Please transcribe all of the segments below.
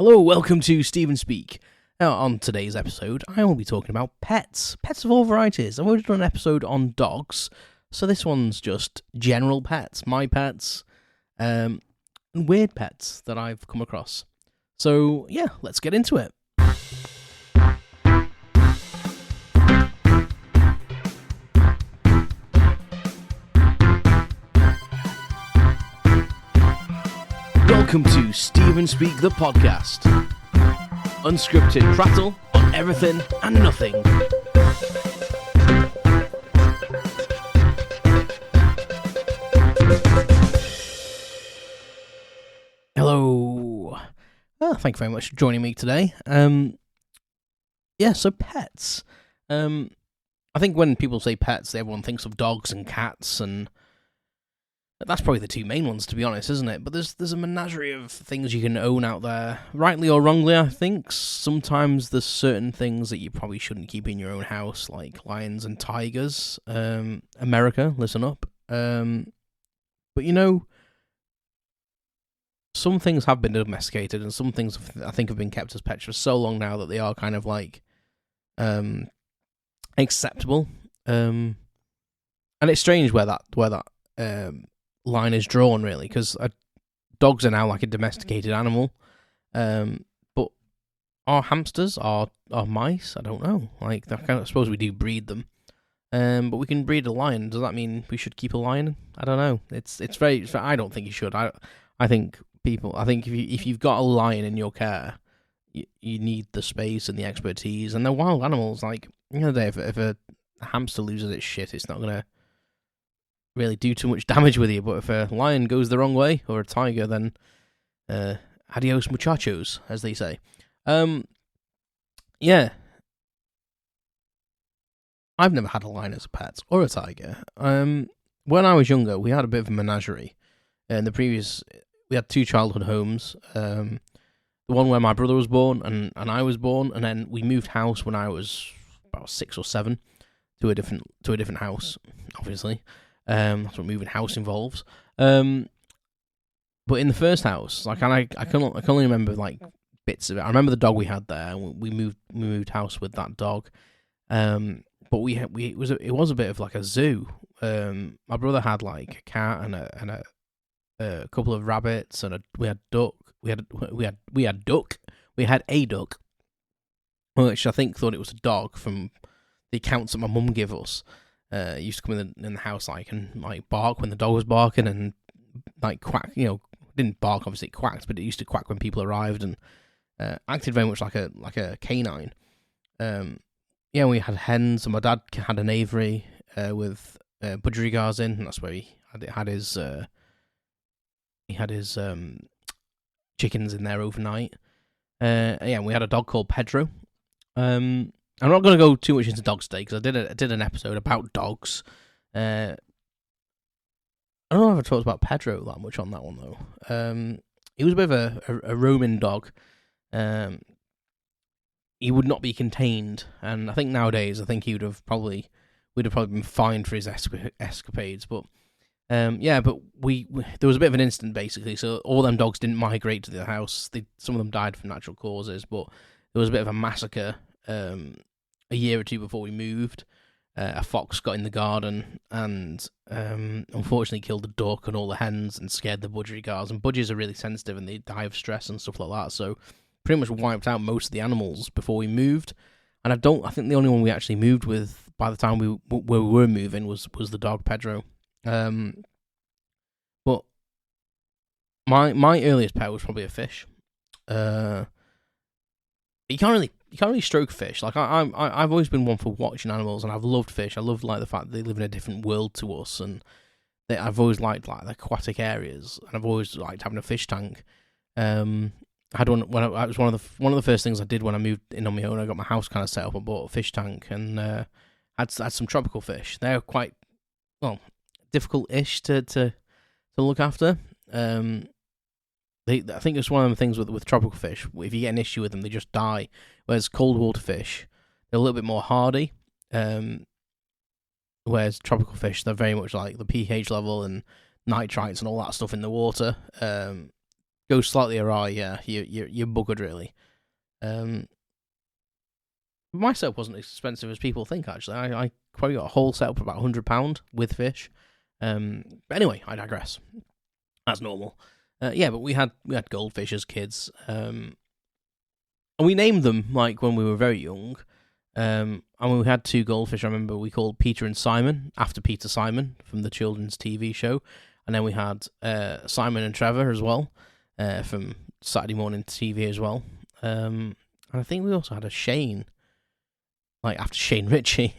Hello, welcome to Stephen Speak. Now, on today's episode, I will be talking about pets. Pets of all varieties. I've already done an episode on dogs, so this one's just general pets, my pets, and weird pets that I've come across. So, yeah, let's get into it. Welcome to Stephen Speak the podcast. Unscripted prattle on everything and nothing. Hello. Thank you very much for joining me today. So pets. I think when people say pets, everyone thinks of dogs and cats, and that's probably the two main ones, to be honest, isn't it? But there's a menagerie of things you can own out there, rightly or wrongly, I think. Sometimes there's certain things that you probably shouldn't keep in your own house, like lions and tigers. America, listen up. But you know, some things have been domesticated, and some things I think have been kept as pets for so long now that they are kind of like acceptable. And it's strange where that line is drawn, really, because dogs are now like a domesticated animal, but are hamsters, are mice? I don't know. Like, I suppose we do breed them, but we can breed a lion. Does that mean we should keep a lion? I don't know. It's very. I don't think you should. I think if you've got a lion in your care, you need the space and the expertise, and they're wild animals. Like, the other day, if a hamster loses its shit, it's not gonna really do too much damage with you, but if a lion goes the wrong way, or a tiger, then adios muchachos, as they say. I've never had a lion as a pet, or a tiger. When I was younger, we had a bit of a menagerie. We had two childhood homes. The one where my brother was born, and I was born, and then we moved house when I was about 6 or 7 to a different house, obviously. That's what moving house involves. But in the first house, like, I can only remember like bits of it. I remember the dog we had there. We moved house with that dog. But it was a bit of like a zoo. My brother had like a cat and a couple of rabbits, and we had duck. We had a duck, which I think thought it was a dog from the accounts that my mum gave us. It used to come in the house and bark when the dog was barking, and like quack. Didn't bark, obviously it quacked, but it used to quack when people arrived, and acted very much like a canine. We had hens, and my dad had an aviary with budgerigars in, and that's where he had his chickens in there overnight. And we had a dog called Pedro. I'm not going to go too much into dogs today, because I did an episode about dogs. I don't know if I talked about Pedro that much on that one, though. He was a bit of a roaming dog. He would not be contained, and I think nowadays, we'd have probably been fined for his escapades. But there was a bit of an incident, basically. So all them dogs didn't migrate to the house. Some of them died from natural causes, but there was a bit of a massacre. A year or two before we moved, a fox got in the garden and unfortunately killed the duck and all the hens and scared the budgerigars. And budgies are really sensitive and they die of stress and stuff like that. So pretty much wiped out most of the animals before we moved. And I think the only one we actually moved with by the time we were moving was the dog Pedro. But my earliest pet was probably a fish. You can't really stroke fish. Like, I've always been one for watching animals, and I've loved fish. I love like the fact that they live in a different world to us, and I've always liked like the aquatic areas, and I've always liked having a fish tank. I had one when it was one of the first things I did when I moved in on my own. I got my house kind of set up and bought a fish tank, and had some tropical fish. They're quite difficult-ish to look after. I think it's one of the things with tropical fish. If you get an issue with them, they just die. Whereas cold water fish, they're a little bit more hardy. Whereas tropical fish, they're very much like the pH level and nitrites and all that stuff in the water. goes slightly awry, yeah, you're buggered really. My setup wasn't as expensive as people think. Actually, I probably got a whole setup for about £100 with fish. But anyway, I digress. That's normal. Yeah, but we had goldfish as kids, and we named them like when we were very young. And we had 2 goldfish. I remember we called Peter and Simon after Peter Simon from the children's TV show, and then we had Simon and Trevor as well from Saturday morning TV as well. And I think we also had a Shane, like after Shane Ritchie.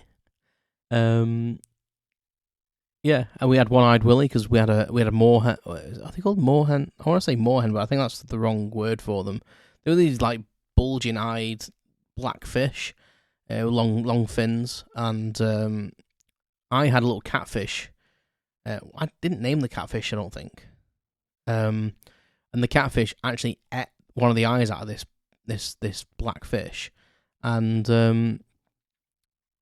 Yeah, and we had One-Eyed Willie because we had a moorhen. Are they called moorhen? I want to say moorhen, but I think that's the wrong word for them. They were these like bulging-eyed black fish, long fins, and I had a little catfish. I didn't name the catfish, I don't think. And the catfish actually ate one of the eyes out of this black fish, and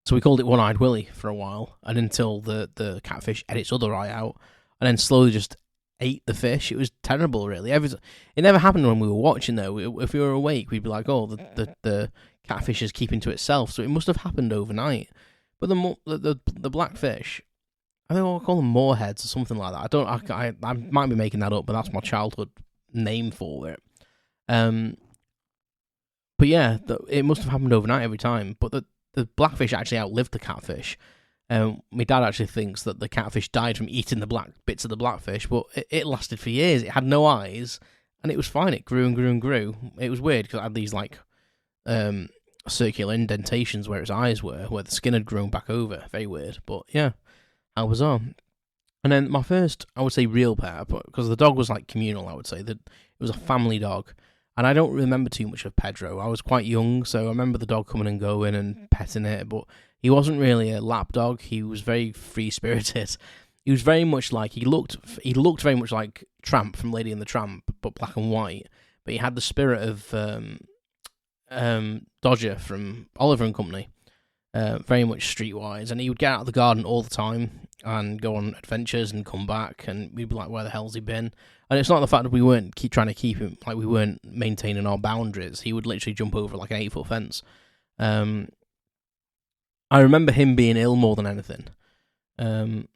so we called it One-Eyed Willie for a while, and until the catfish ate its other eye out, and then slowly just ate the fish. It was terrible, really. It never happened when we were watching, though. If we were awake, we'd be like, oh, the catfish is keeping to itself, so it must have happened overnight. But the black fish, I think I'll call them moorheads or something like that. I might be making that up, but that's my childhood name for it. But yeah, it must have happened overnight every time. But the blackfish actually outlived the catfish. My dad actually thinks that the catfish died from eating the black bits of the blackfish, but it lasted for years. It had no eyes, and it was fine. It grew and grew and grew. It was weird because it had these like circular indentations where its eyes were, where the skin had grown back over. Very weird, but yeah, how bizarre. And then my first, I would say, real pet, because the dog was like communal, I would say that it was a family dog. And I don't remember too much of Pedro. I was quite young, so I remember the dog coming and going and petting it, but he wasn't really a lap dog. He was very free-spirited. He was very much like, he looked very much like Tramp from Lady and the Tramp, but black and white. But he had the spirit of Dodger from Oliver and Company, very much streetwise. And he would get out of the garden all the time and go on adventures and come back, and we'd be like, where the hell's he been? And it's not the fact that we weren't trying to keep him, like we weren't maintaining our boundaries. He would literally jump over like an 8-foot fence. I remember him being ill more than anything. And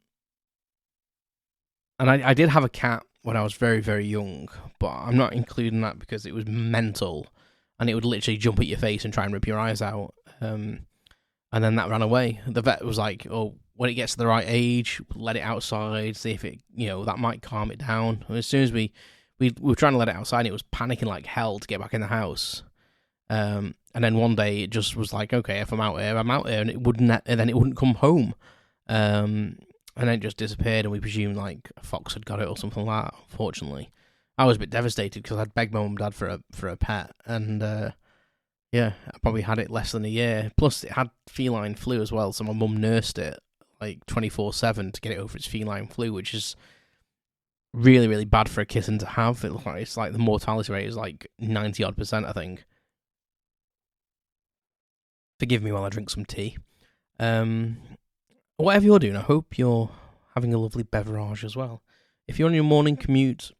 I did have a cat when I was very, very young, but I'm not including that because it was mental, and it would literally jump at your face and try and rip your eyes out. And then that ran away. The vet was like, oh, when it gets to the right age, let it outside, see if it, that might calm it down. And as soon as we were trying to let it outside, it was panicking like hell to get back in the house. And then one day it just was like, okay, if I'm out here, I'm out here, and it wouldn't come home. And then it just disappeared, and we presumed like a fox had got it or something like that. Unfortunately, I was a bit devastated because I'd begged my mum and dad for a pet, and yeah, I probably had it less than a year. Plus, it had feline flu as well, so my mum nursed it like 24/7 to get it over its feline flu, which is really, really bad for a kitten to have. It's like the mortality rate is like 90-odd%, I think. Forgive me while I drink some tea. Whatever you're doing, I hope you're having a lovely beverage as well. If you're on your morning commute,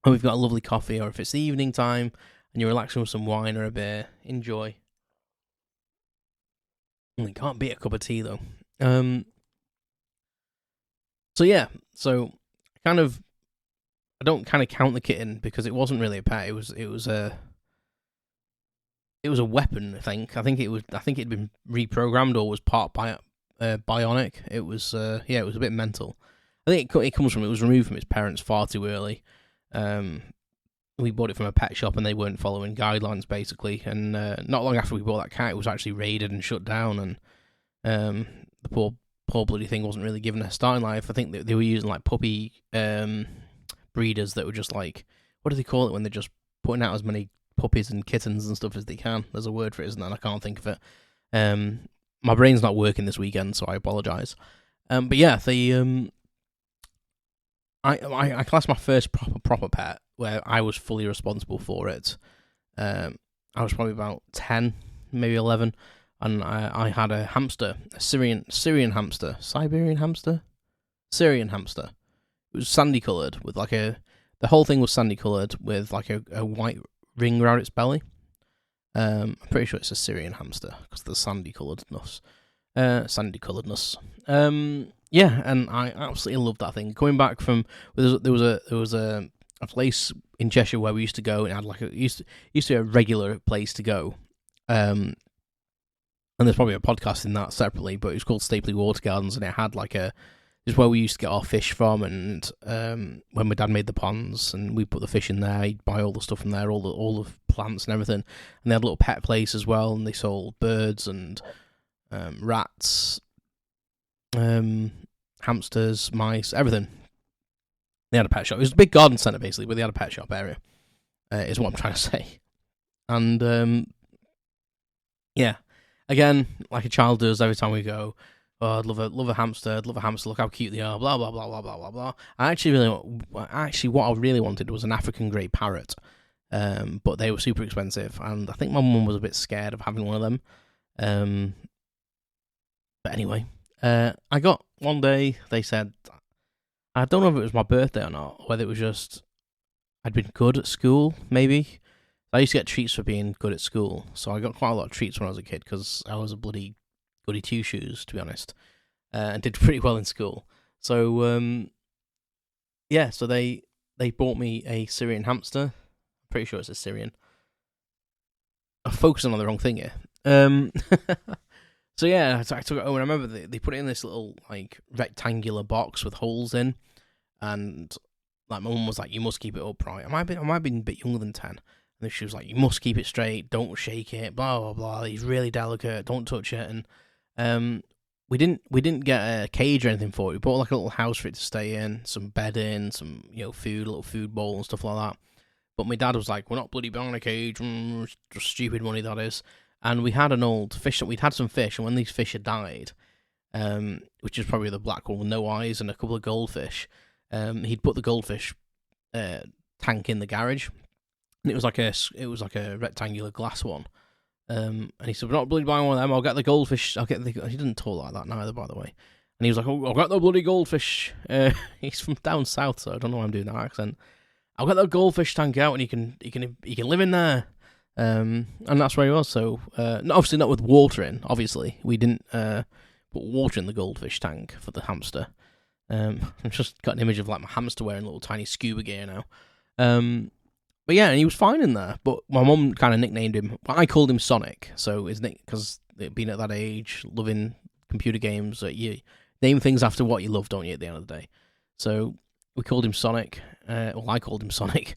and we've got a lovely coffee, or if it's the evening time and you're relaxing with some wine or a beer, enjoy. You can't beat a cup of tea though. So yeah, I don't kind of count the kitten because it wasn't really a pet. It was a weapon. I think it'd been reprogrammed or was part bionic. It was it was a bit mental. I think it was removed from its parents far too early. We bought it from a pet shop and they weren't following guidelines basically. And not long after we bought that cat, it was actually raided and shut down. And the poor bloody thing wasn't really given a starting life. I think they were using like puppy breeders that were just like, what do they call it when they're just putting out as many puppies and kittens and stuff as they can? There's a word for it, isn't there? I can't think of it. My brain's not working this weekend, so I apologise. But yeah, I class my first proper pet where I was fully responsible for it. I was probably about 10, maybe 11. And I had a hamster, a Syrian hamster, Siberian hamster? Syrian hamster. It was sandy coloured with like a the whole thing was sandy coloured with like a white ring around its belly. I'm pretty sure it's a Syrian hamster because of the sandy colouredness. Yeah, and I absolutely loved that thing. Coming back from there was a place in Cheshire where we used to go, and it had like used to be a regular place to go. And there's probably a podcast in that separately, but it was called Stapley Water Gardens, and it had like it's where we used to get our fish from. And when my dad made the ponds, and we put the fish in there, he'd buy all the stuff from there, all the plants and everything. And they had a little pet place as well, and they sold birds and rats, hamsters, mice, everything. They had a pet shop. It was a big garden centre basically, but they had a pet shop area. Is what I'm trying to say. And yeah, again, like a child does every time we go. Oh, I'd love a hamster. I'd love a hamster. Look how cute they are. Blah blah blah blah blah blah blah. What I really wanted was an African grey parrot, but they were super expensive, and I think my mum was a bit scared of having one of them. But anyway, I got one day. They said, I don't know if it was my birthday or not, or whether it was just I'd been good at school. Maybe I used to get treats for being good at school, so I got quite a lot of treats when I was a kid because I was a bloody goody two shoes, to be honest, and did pretty well in school. So yeah, so they bought me a Syrian hamster. I'm pretty sure it's a Syrian. I'm focusing on the wrong thing here. So yeah, I took it home, and I remember they put it in this little like rectangular box with holes in, and like my mum was like, "You must keep it upright." I might have been a bit younger than 10, and she was like, "You must keep it straight. Don't shake it. Blah blah blah. He's really delicate. Don't touch it." And we didn't get a cage or anything for it. We bought like a little house for it to stay in, some bedding, some food, a little food bowl and stuff like that. But my dad was like, "We're not bloody buying a cage. Just stupid money that is." And we had an old fish. We'd had some fish, and when these fish had died, which is probably the black one with no eyes and a couple of goldfish, he'd put the goldfish tank in the garage, and it was like a rectangular glass one. And he said, "We're not bloody buying one of them. I'll get the goldfish. He didn't talk like that neither, by the way. And he was like, "Oh, I'll get the bloody goldfish." He's from down south, so I don't know why I'm doing that accent. "I'll get the goldfish tank out, and he can live in there." And that's where he was. So, obviously not with water in. Obviously, we didn't put water in the goldfish tank for the hamster. I've just got an image of like my hamster wearing little tiny scuba gear now. But yeah, and he was fine in there. But my mum kind of nicknamed him. I called him Sonic. So his nick, because being at that age, loving computer games, you name things after what you love, don't you? At the end of the day, so we called him Sonic. Well, I called him Sonic.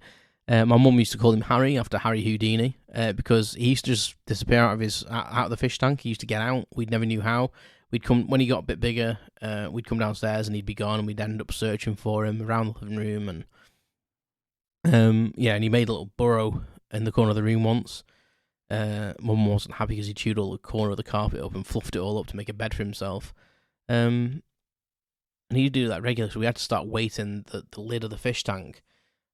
My mum used to call him Harry after Harry Houdini, because he used to just disappear out of the fish tank. He used to get out. We never knew how. We'd come when he got a bit bigger. We'd come downstairs and he'd be gone, and we'd end up searching for him around the living room. And yeah, and he made a little burrow in the corner of the room once. Mum wasn't happy because he chewed all the corner of the carpet up and fluffed it all up to make a bed for himself. And he'd do that regularly, so we had to start weighting the lid of the fish tank.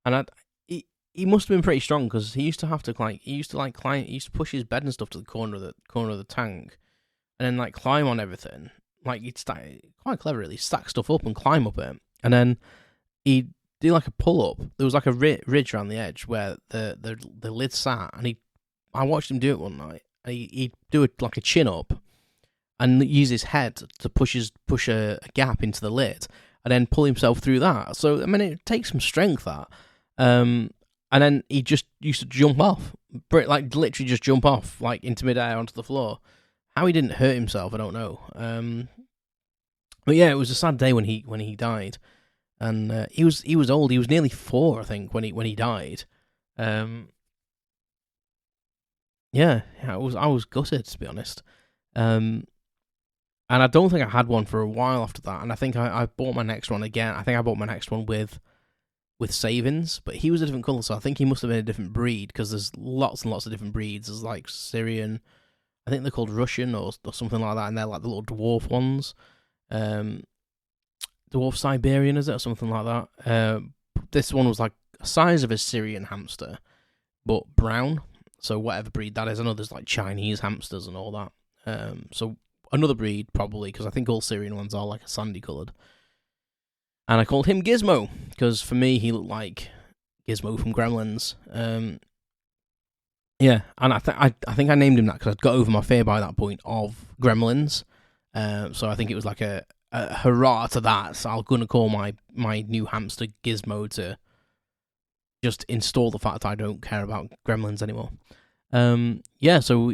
And he must have been pretty strong, because he used to have to climb. He used to push his bed and stuff to the corner of the tank, and then like climb on everything. Like he'd quite cleverly stack stuff up and climb up it, and then he'd do like a pull up. There was like a ridge around the edge where the lid sat, and I watched him do it one night. And he'd do it like a chin up, and use his head to push a gap into the lid, and then pull himself through that. So I mean, it takes some strength that. And then he just used to jump off, like literally just jump off, like into midair onto the floor. How he didn't hurt himself, I don't know. But yeah, it was a sad day when he died, and he was old. He was nearly 4, I think, when he died. Yeah, I was gutted, to be honest. And I don't think I had one for a while after that. And I think I bought my next one again. I think I bought my next one with savings, but he was a different colour, so I think he must have been a different breed, because there's lots and lots of different breeds. There's like Syrian, I think they're called Russian or something like that, and they're like the little dwarf ones. Dwarf Siberian, is it, or something like that? This one was like the size of a Syrian hamster, but brown. So whatever breed that is, I know there's like Chinese hamsters and all that. So another breed probably, because I think all Syrian ones are like a sandy coloured. And I called him Gizmo, because for me, he looked like Gizmo from Gremlins. Yeah, and I think I named him that because I'd got over my fear by that point of Gremlins. So I think it was like a hurrah to that. So I'm gonna call my new hamster Gizmo to just install the fact that I don't care about Gremlins anymore. Yeah, so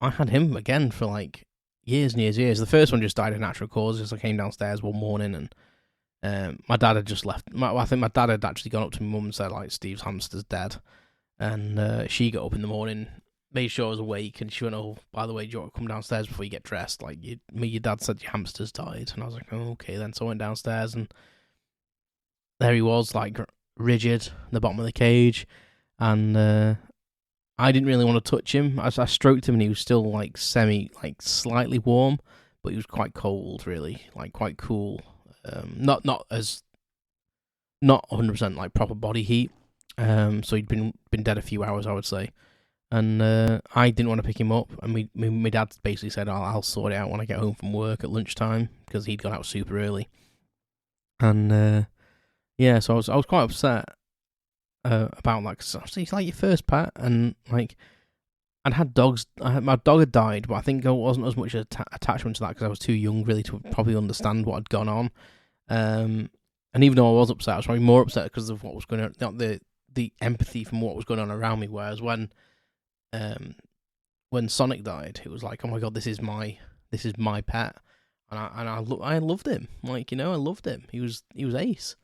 I had him again for like years and years and years. The first one just died of natural causes. I came downstairs one morning and my dad had just left. I think my dad had actually gone up to my mum and said, like, Steve's hamster's dead. And she got up in the morning, made sure I was awake, and she went, oh, by the way, do you want to come downstairs before you get dressed? Like, your dad said your hamster's died. And I was like, oh, okay then. So I went downstairs, and there he was, like, rigid in the bottom of the cage. And I didn't really want to touch him. I stroked him, and he was still, like, slightly warm, but he was quite cold, really, like, quite cool. Not 100% like proper body heat. So he'd been dead a few hours, I would say, and I didn't want to pick him up. And my dad basically said, I'll sort it out when I get home from work at lunchtime, because he'd gone out super early. And yeah, so I was quite upset about that, because obviously it's like your first pet, and like I'd had dogs. My dog had died, but I think there wasn't as much attachment to that because I was too young really to probably understand what had gone on. And even though I was upset, I was probably more upset because of what was going on, not the empathy from what was going on around me. Whereas when Sonic died, it was like, oh my god, this is my pet, and I loved him. Like, you know, I loved him. He was ace.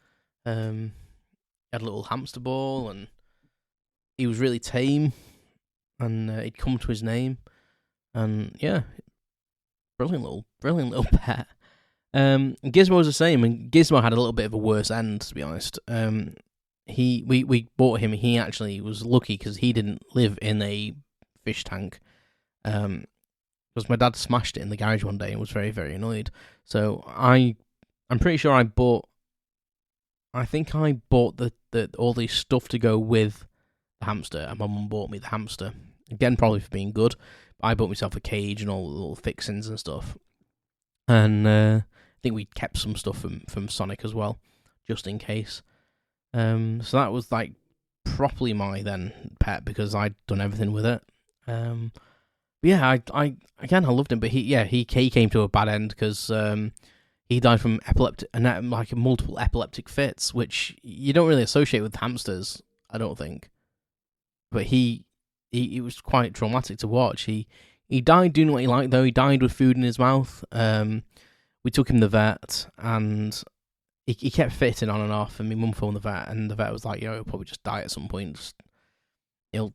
He had a little hamster ball, and he was really tame, and he'd come to his name, and yeah, brilliant little pet. Gizmo was the same, and Gizmo had a little bit of a worse end, to be honest. We bought him. He actually was lucky because he didn't live in a fish tank. Because my dad smashed it in the garage one day and was very, very annoyed. So I'm pretty sure I bought the all the stuff to go with the hamster, and my mum bought me the hamster. Again, probably for being good. I bought myself a cage and all the little fixings and stuff. And I think we kept some stuff from Sonic as well, just in case. So that was like properly my then pet because I'd done everything with it. But yeah, I loved him, but he came to a bad end because he died from multiple epileptic fits, which you don't really associate with hamsters, I don't think. But he was quite traumatic to watch. He died doing what he liked, though. He died with food in his mouth. We took him to the vet, and he kept fitting on and off, and my mum phoned the vet, and the vet was like, he'll probably just die at some point. He'll,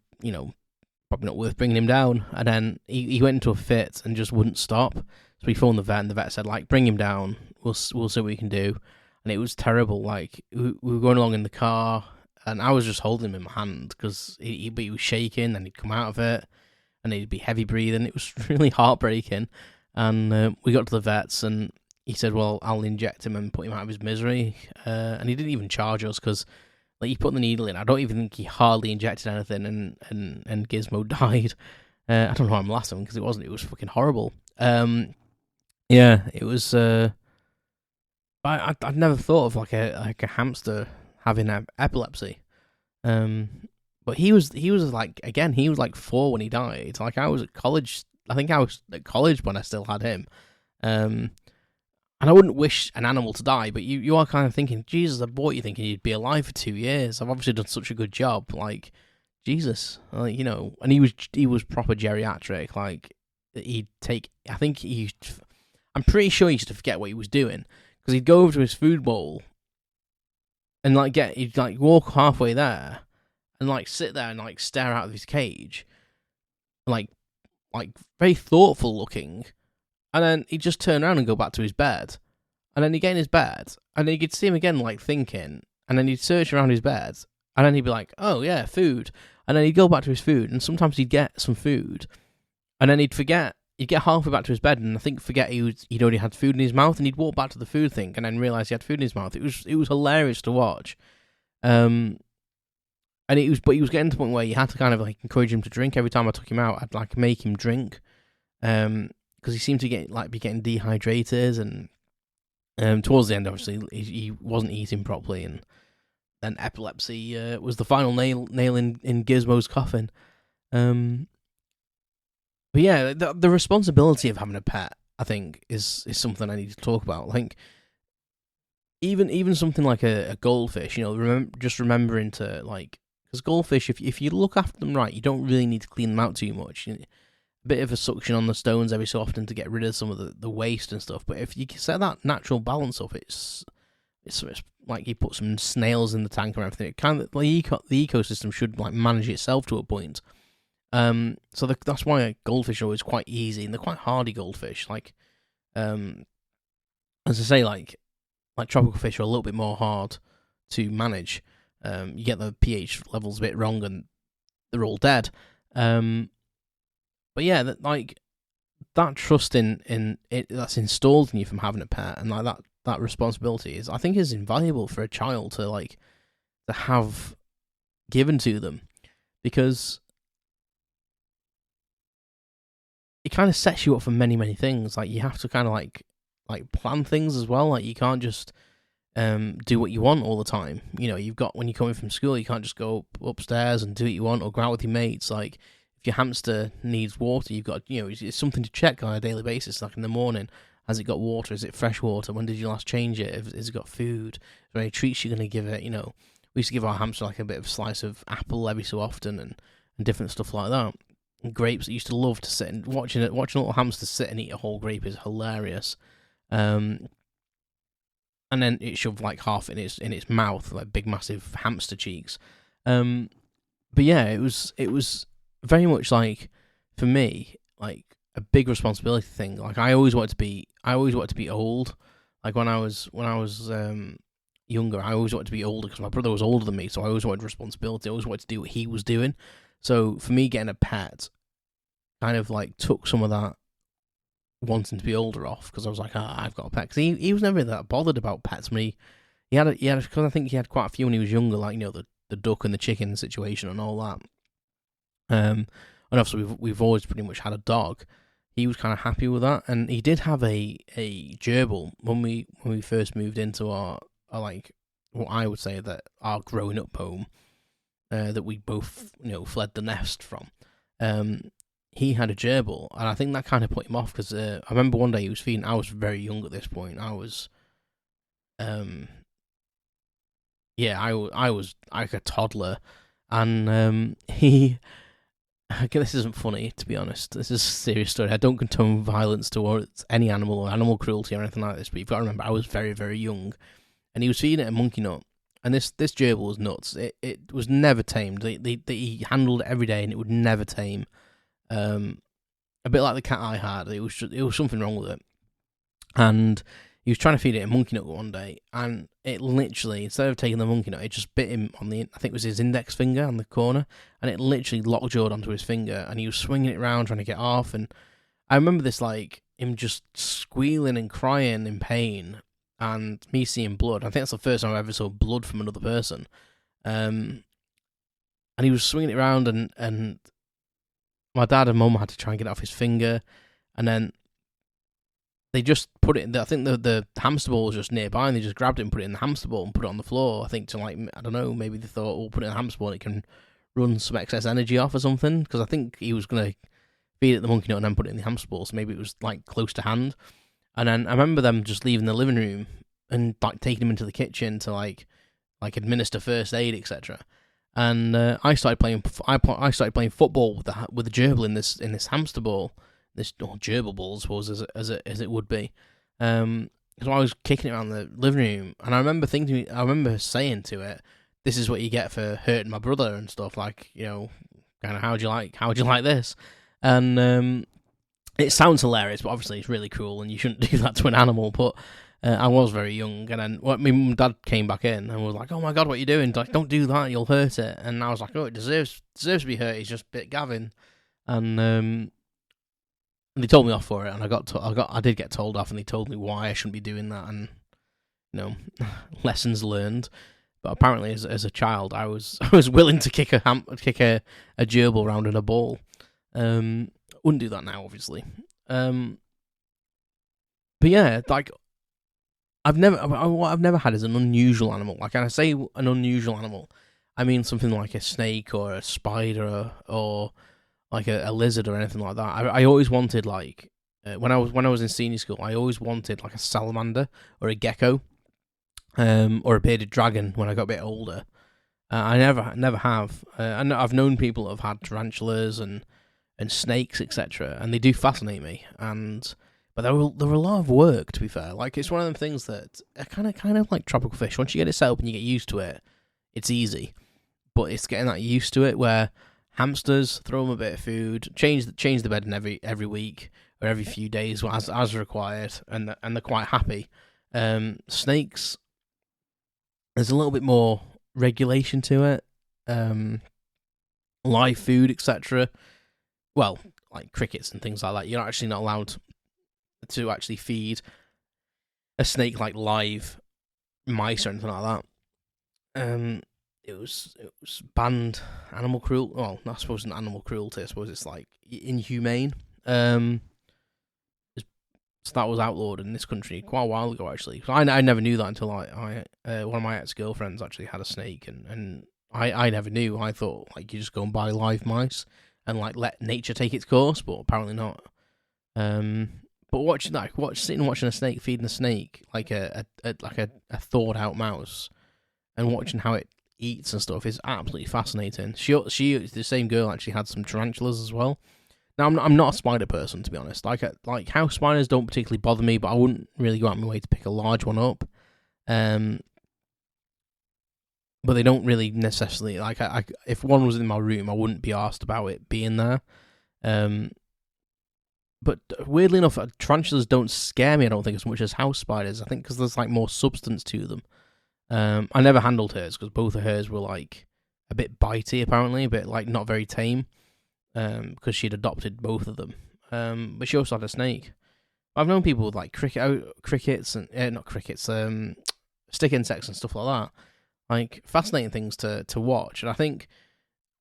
probably not worth bringing him down. And then he went into a fit and just wouldn't stop. So we phoned the vet, and the vet said, like, bring him down. We'll see what we can do. And it was terrible. Like, we were going along in the car, and I was just holding him in my hand because he was shaking, and he'd come out of it, and he'd be heavy breathing. It was really heartbreaking. And we got to the vets, and he said, well, I'll inject him and put him out of his misery. And he didn't even charge us because, like, he put the needle in. I don't even think he hardly injected anything, and Gizmo died. I don't know why I'm laughing because it wasn't. It was fucking horrible. Yeah, it was. I'd never thought of like a hamster having epilepsy. But he was like, again, he was like 4 when he died. Like, I was at college. I think I was at college when I still had him. And I wouldn't wish an animal to die, but you are kind of thinking, Jesus, I bought you thinking you'd be alive for 2 years. I've obviously done such a good job. Like, Jesus, and he was proper geriatric. Like, he'd take, I'm pretty sure he used to forget what he was doing because he'd go over to his food bowl and he'd like walk halfway there and like sit there and like stare out of his cage, like very thoughtful looking, and then he'd just turn around and go back to his bed, and then he'd get in his bed, and then you could see him again like thinking, and then he'd search around his bed, and then he'd be like, oh yeah, food, and then he'd go back to his food, and sometimes he'd get some food, and then he'd forget. He'd get halfway back to his bed and I think forget he'd already had food in his mouth, and he'd walk back to the food thing and then realise he had food in his mouth. It was hilarious to watch. And he was getting to the point where you had to kind of like encourage him to drink. Every time I took him out, I'd like make him drink. Because he seemed to be getting dehydrated, and towards the end obviously he wasn't eating properly, and then epilepsy was the final nail in Gizmo's coffin. But yeah, the responsibility of having a pet, I think, is something I need to talk about. I think even something like a goldfish, just remembering to, like, because goldfish, if you look after them right, you don't really need to clean them out too much. A bit of a suction on the stones every so often to get rid of some of the waste and stuff. But if you set that natural balance up, it's like you put some snails in the tank and everything. It kind of the ecosystem should like manage itself to a point. So that's why goldfish are always quite easy, and they're quite hardy goldfish. Like, as I say, like tropical fish are a little bit more hard to manage. You get the pH levels a bit wrong, and they're all dead. But yeah, that trust in it that's installed in you from having a pet, and like that responsibility I think is invaluable for a child to have given to them, because it kind of sets you up for many, many things. Like, you have to kind of like plan things as well. Like, you can't just do what you want all the time. You've got, when you're coming from school, you can't just go upstairs and do what you want or go out with your mates. Like, if your hamster needs water, you've got, it's something to check on a daily basis. Like in the morning, has it got water? Is it fresh water? When did you last change it? Has it got food? Is there any treats you're going to give it? We used to give our hamster like a bit of a slice of apple every so often, and different stuff like that. Grapes. I used to love to sit and watching a little hamster sit and eat a whole grape is hilarious. And then it shoved like half in its mouth, like big massive hamster cheeks. But yeah, it was very much like, for me, like a big responsibility thing. Like, I always wanted to be old. Like when I was younger, I always wanted to be older because my brother was older than me, so I always wanted responsibility. I always wanted to do what he was doing. So for me, getting a pet kind of like took some of that wanting to be older off, because I was like, I've got a pet. Because he was never that bothered about pets. When he had because I think he had quite a few when he was younger, like the duck and the chicken situation and all that. And obviously we've always pretty much had a dog. He was kind of happy with that, and he did have a gerbil when we first moved into our like what I would say that our growing up home. That we both, fled the nest from. He had a gerbil, and I think that kind of put him off, because I remember one day he was feeding. I was very young at this point. I was, I was like a toddler, and he. Okay, this isn't funny, to be honest. This is a serious story. I don't condone violence towards any animal or animal cruelty or anything like this, but you've got to remember, I was very, very young, and he was feeding it a monkey nut. And this gerbil was nuts. It was never tamed. He handled it every day, and it would never tame. A bit like the cat I had. It was something wrong with it. And he was trying to feed it a monkey nut one day, and it literally, instead of taking the monkey nut, it just bit him on I think it was his index finger on the corner, and it literally lockjawed onto his finger, and he was swinging it around trying to get off. And I remember this, like, him just squealing and crying in pain, and me seeing blood. I think that's the first time I ever saw blood from another person. And he was swinging it around, and my dad and mum had to try and get it off his finger, and then they just put it in. I think the hamster ball was just nearby, and they just grabbed it and put it in the hamster ball and put it on the floor. I think to, like, I don't know, maybe they thought, we'll put it in the hamster ball and it can run some excess energy off or something, because I think he was going to feed it the monkey nut and then put it in the hamster ball, so maybe it was, like, close to hand. And then I remember them just leaving the living room and, like, taking him into the kitchen to like administer first aid, etc. And I started playing football with the gerbil in this hamster ball, this gerbil ball, I suppose, as it would be. So I was kicking it around the living room, and I remember saying to it, "This is what you get for hurting my brother and stuff. Like, kind of how'd you like this?" And it sounds hilarious, but obviously it's really cruel, and you shouldn't do that to an animal. But I was very young, and then my mum and dad came back in and was like, "Oh my god, what are you doing? Like, don't do that, you'll hurt it." And I was like, "Oh, it deserves to be hurt. He's just bit Gavin." And they told me off for it, and I did get told off, and they told me why I shouldn't be doing that, and lessons learned. But apparently, as a child, I was willing to kick a gerbil round in a ball. Wouldn't do that now, obviously. But yeah, like, what I've never had is an unusual animal. Like, when I say an unusual animal, I mean something like a snake or a spider or like a lizard or anything like that. I always wanted like when I was in senior school, I always wanted like a salamander or a gecko, or a bearded dragon when I got a bit older. I never have. I've known people that have had tarantulas and snakes, etc., and they do fascinate me. But they were a lot of work, to be fair. Like, it's one of them things that are kind of like tropical fish. Once you get it set up and you get used to it, it's easy. But it's getting that used to it where hamsters, throw them a bit of food, change the bedding every week or every few days as required, and they're quite happy. Snakes, there's a little bit more regulation to it. Live food, etc. Well, like crickets and things like that. You're actually not allowed to actually feed a snake like live mice or anything like that. It was banned animal cruelty. Well, I suppose it's not animal cruelty. I suppose it's like inhumane. So that was outlawed in this country quite a while ago, actually. I never knew that until one of my ex-girlfriends actually had a snake, and I never knew. I thought like you just go and buy live mice and like let nature take its course, but apparently not. But sitting and watching a snake feeding a snake like a thawed out mouse, and watching how it eats and stuff is absolutely fascinating. She the same girl actually had some tarantulas as well. Now I'm not a spider person, to be honest. Like house spiders don't particularly bother me, but I wouldn't really go out of my way to pick a large one up. But they don't really necessarily like. If one was in my room, I wouldn't be asked about it being there. But weirdly enough, tarantulas don't scare me, I don't think, as much as house spiders. I think because there's like more substance to them. I never handled hers because both of hers were like a bit bitey, apparently, a bit like not very tame. Because she'd adopted both of them. But she also had a snake. I've known people with like crickets and not crickets, stick insects and stuff like that. Like fascinating things to watch. And I think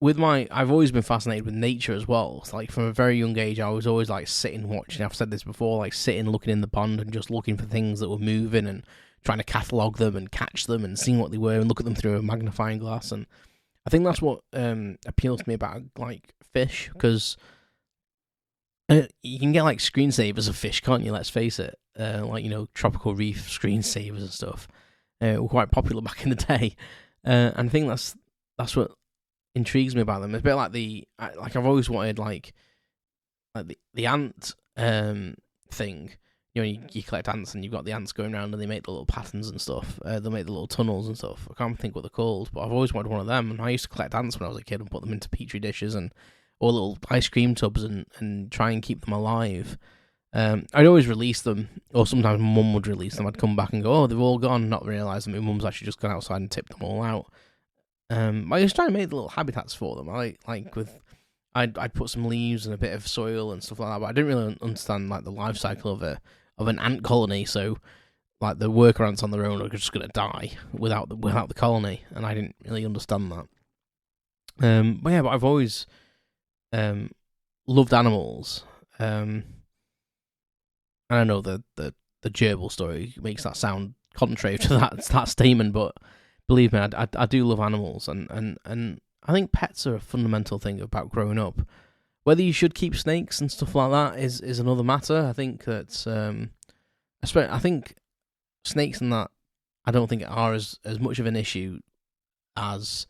I've always been fascinated with nature as well. It's like from a very young age, I was always like sitting watching. I've said this before, like sitting looking in the pond and just looking for things that were moving and trying to catalogue them and catch them and seeing what they were and look at them through a magnifying glass. And I think that's what appeals to me about like fish, because you can get like screensavers of fish, can't you? Let's face it, like tropical reef screensavers and stuff were quite popular back in the day, and I think that's what intrigues me about them. It's a bit like I've always wanted like the ant thing. You collect ants and you've got the ants going around and they make the little patterns and stuff. They make the little tunnels and stuff. I can't think what they're called, but I've always wanted one of them. And I used to collect ants when I was a kid and put them into petri dishes or little ice cream tubs and try and keep them alive. I'd always release them, or sometimes Mum would release them. I'd come back and go, oh, they've all gone, not realising my Mum's actually just gone outside and tipped them all out. I was trying to make the little habitats for them. I'd put some leaves and a bit of soil and stuff like that, but I didn't really understand like the life cycle of an ant colony. So like the worker ants on their own are just going to die without the colony, and I didn't really understand that. But I've always loved animals. And I know the gerbil story makes that sound contrary to that statement, but believe me, I do love animals, and I think pets are a fundamental thing about growing up. Whether you should keep snakes and stuff like that is another matter. I think that I think snakes and that I don't think are as much of an issue as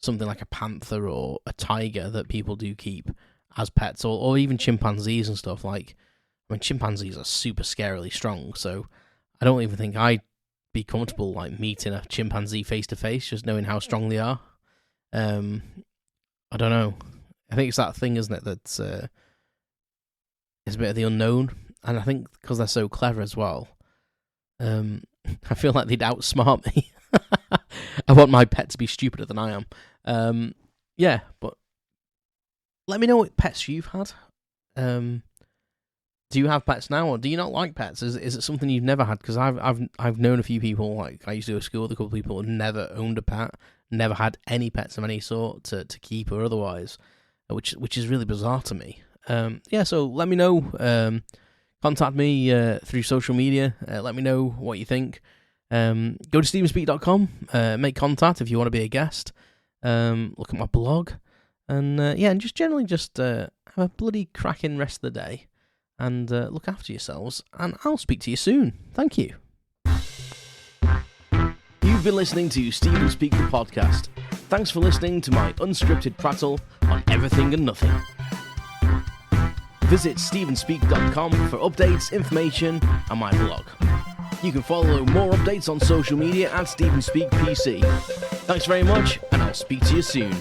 something like a panther or a tiger that people do keep as pets, or even chimpanzees and stuff. Like, I mean, chimpanzees are super scarily strong, so I don't even think I'd be comfortable like meeting a chimpanzee face to face, just knowing how strong they are. I don't know. I think it's that thing, isn't it, that's it's a bit of the unknown, and I think because they're so clever as well, I feel like they'd outsmart me. I want my pet to be stupider than I am. But let me know what pets you've had. Do you have pets now, or do you not like pets? Is it something you've never had? Because I've known a few people, like I used to go to school with a couple of people who never owned a pet, never had any pets of any sort to keep or otherwise, which is really bizarre to me. So let me know. Contact me through social media. Let me know what you think. Go to stevenspeak.com, make contact if you want to be a guest. Look at my blog, and and just generally have a bloody cracking rest of the day, and look after yourselves, and I'll speak to you soon. Thank you. You've been listening to Steven Speak the podcast. Thanks for listening to my unscripted prattle on everything and nothing. Visit stevenspeak.com for updates, information, and my blog. You can follow more updates on social media at StevenSpeakPC. Thanks very much, and I'll speak to you soon.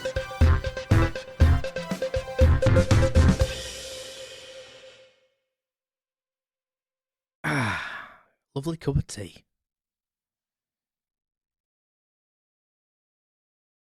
Lovely cup of tea.